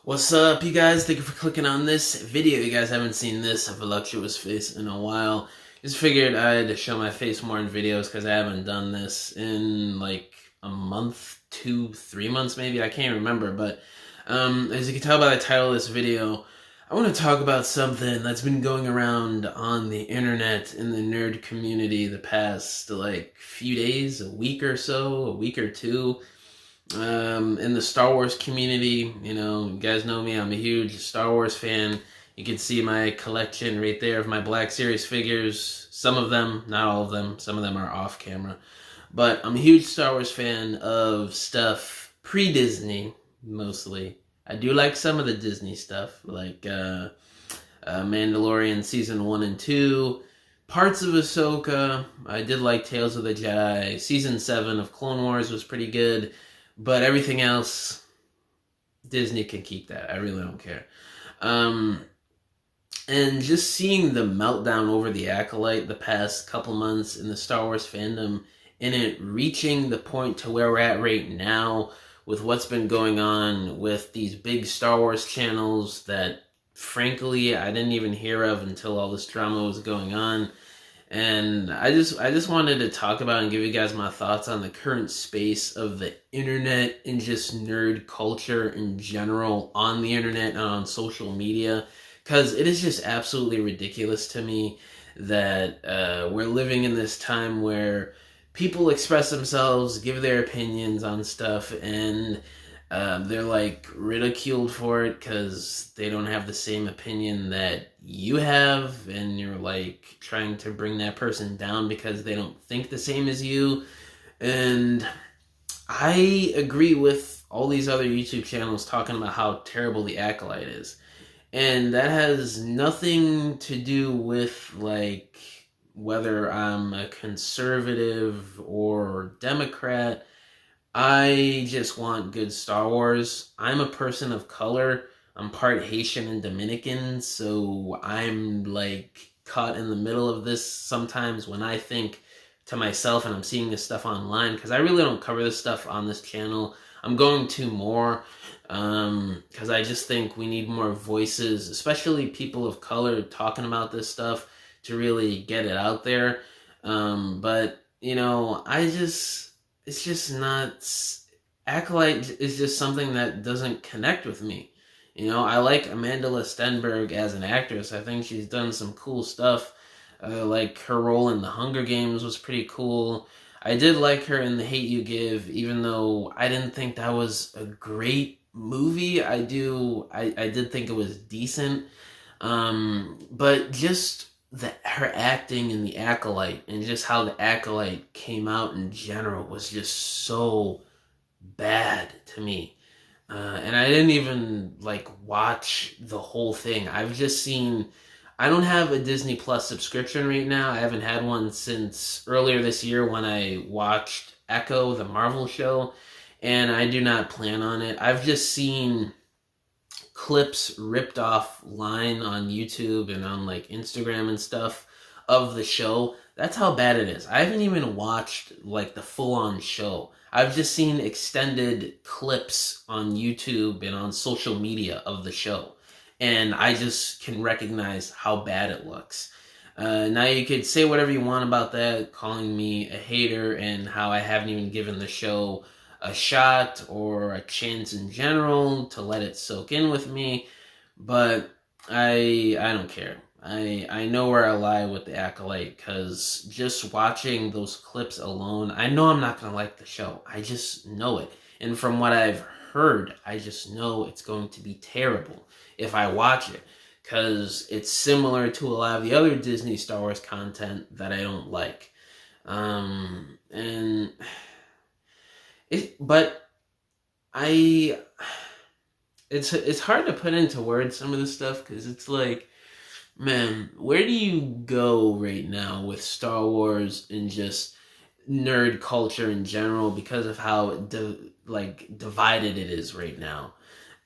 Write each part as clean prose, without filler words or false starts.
What's up, you guys? Thank you for clicking on this video. You guys haven't seen this voluptuous face in a while. Just figured I'd show my face more in videos because I haven't done this in like a month, 2, 3 months maybe. I can't remember, but as you can tell by the title of this video, I want to talk about something that's been going around on the internet in the nerd community the past like few days, a week or so, a week or two. In the Star Wars community, you guys know me, I'm a huge Star Wars fan. You can see my collection right there of my Black Series figures. Some of them, not all of them, some of them are off camera. But I'm a huge Star Wars fan of stuff pre-Disney, mostly. I do like some of the Disney stuff, like Mandalorian Season 1 and 2, parts of Ahsoka. I did like Tales of the Jedi. Season 7 of Clone Wars was pretty good. But everything else, Disney can keep that. I really don't care. And just seeing the meltdown over the Acolyte the past couple months in the Star Wars fandom, and it reaching the point to where we're at right now with what's been going on with these big Star Wars channels that, frankly, I didn't even hear of until all this drama was going on. And I just wanted to talk about and give you guys my thoughts on the current space of the internet and just nerd culture in general on the internet and on social media, because it is just absolutely ridiculous to me that we're living in this time where people express themselves, give their opinions on stuff, and they're like ridiculed for it because they don't have the same opinion that you have, and you're like trying to bring that person down because they don't think the same as you. And I agree with all these other YouTube channels talking about how terrible the Acolyte is. And that has nothing to do with like whether I'm a conservative or Democrat. I just want good Star Wars. I'm a person of color. I'm part Haitian and Dominican, so I'm like caught in the middle of this sometimes when I think to myself and I'm seeing this stuff online, because I really don't cover this stuff on this channel. I'm going to more because I just think we need more voices, especially people of color, talking about this stuff to really get it out there. But it's just not. Acolyte is just something that doesn't connect with me. I like Amanda Stenberg as an actress. I think she's done some cool stuff. Like her role in the Hunger Games was pretty cool. I did like her in The Hate U Give, even though I didn't think that was a great movie. I did think it was decent. But just her acting in The Acolyte and just how The Acolyte came out in general was just so bad to me. And I didn't even like watch the whole thing. I've just seen. I don't have a Disney Plus subscription right now. I haven't had one since earlier this year when I watched Echo, the Marvel show, and I do not plan on it. I've just seen clips ripped offline on YouTube and on like Instagram and stuff of the show. That's how bad it is. I haven't even watched like the full-on show. I've just seen extended clips on YouTube and on social media of the show, and I just can recognize how bad it looks. Now you could say whatever you want about that, calling me a hater and how I haven't even given the show a shot or a chance in general to let it soak in with me, but I don't care. I know where I lie with The Acolyte, because just watching those clips alone, I know I'm not going to like the show. I just know it. And from what I've heard, I just know it's going to be terrible if I watch it, because it's similar to a lot of the other Disney Star Wars content that I don't like. And but it's hard to put into words some of this stuff, because it's like, man, where do you go right now with Star Wars and just nerd culture in general because of how divided it is right now?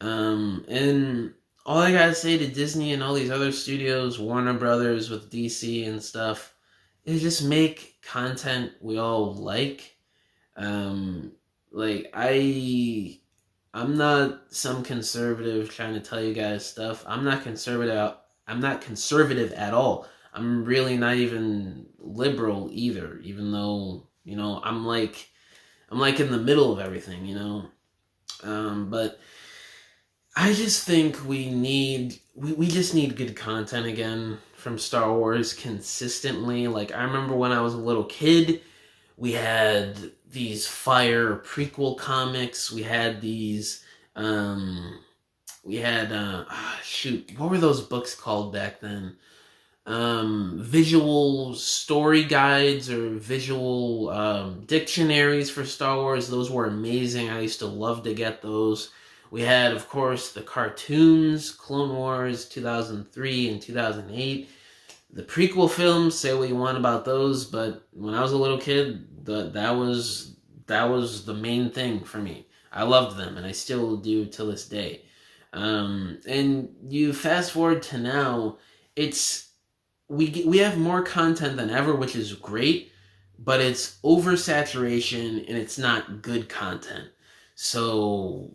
And all I gotta say to Disney and all these other studios, Warner Brothers with DC and stuff, is just make content we all like. Like I'm not some conservative trying to tell you guys stuff. I'm not conservative. I'm not conservative at all. I'm really not even liberal either, even though, you know, I'm like in the middle of everything, you know. But I just think we just need good content again from Star Wars consistently. Like, I remember when I was a little kid, we had these fire prequel comics. We had these we had shoot, what were those books called back then? Visual story guides or visual dictionaries for Star Wars. Those were amazing. I used to love to get those. We had, of course, the cartoons, Clone Wars 2003 and 2008. The prequel films, say what you want about those, but when I was a little kid, that was the main thing for me. I loved them, and I still do to this day. And you fast forward to now, it's we have more content than ever, which is great, but it's oversaturation and it's not good content. So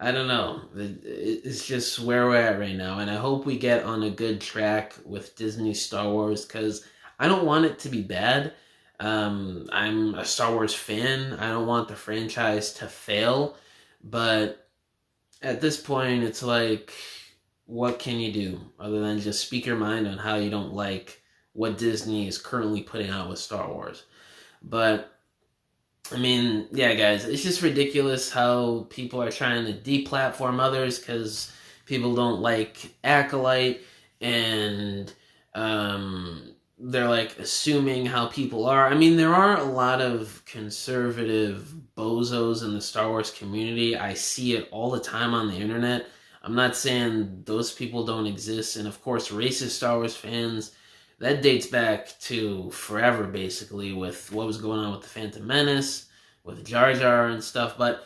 I don't know. It's just where we're at right now, and I hope we get on a good track with Disney Star Wars, because I don't want it to be bad. I'm a Star Wars fan. I don't want the franchise to fail, but at this point, it's like, what can you do other than just speak your mind on how you don't like what Disney is currently putting out with Star Wars? But I mean, yeah, guys, it's just ridiculous how people are trying to deplatform others because people don't like Acolyte, and they're like assuming how people are. I mean, there are a lot of conservative bozos in the Star Wars community. I see it all the time on the internet. I'm not saying those people don't exist, and of course, racist Star Wars fans. That dates back to forever, basically, with what was going on with the Phantom Menace, with Jar Jar and stuff. But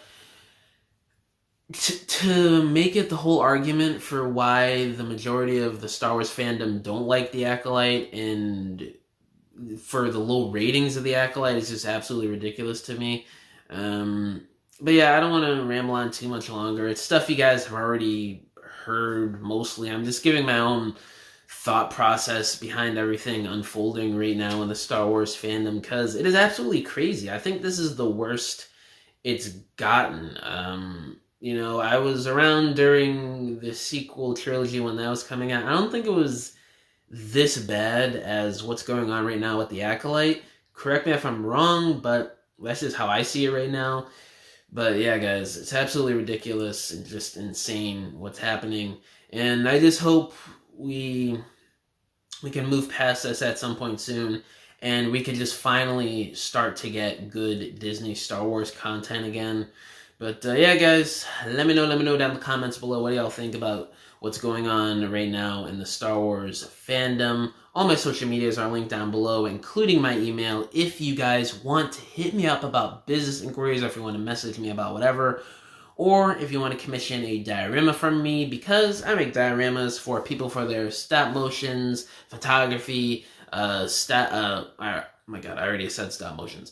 to make it the whole argument for why the majority of the Star Wars fandom don't like the Acolyte, and for the low ratings of the Acolyte, is just absolutely ridiculous to me. But yeah, I don't want to ramble on too much longer. It's stuff you guys have already heard mostly. I'm just giving my own thought process behind everything unfolding right now in the Star Wars fandom, because it is absolutely crazy. I think this is the worst it's gotten. You know, I was around during the sequel trilogy when that was coming out. I don't think it was this bad as what's going on right now with the Acolyte. Correct me if I'm wrong, but that's just how I see it right now. But yeah, guys, it's absolutely ridiculous and just insane what's happening. And I just hope we can move past this at some point soon, and we can just finally start to get good Disney Star Wars content again. But yeah, guys, let me know down in the comments below, what do y'all think about what's going on right now in the Star Wars fandom. All my social medias are linked down below, including my email, if you guys want to hit me up about business inquiries, or if you want to message me about whatever, or if you want to commission a diorama from me, because I make dioramas for people for their stop motions, photography, oh my god, I already said stop motions,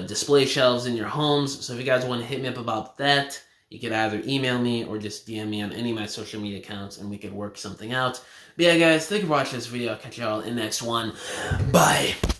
display shelves in your homes. So if you guys want to hit me up about that, you could either email me or just DM me on any of my social media accounts, and we could work something out. But yeah, guys, thank you for watching this video. I'll catch y'all in the next one. Bye!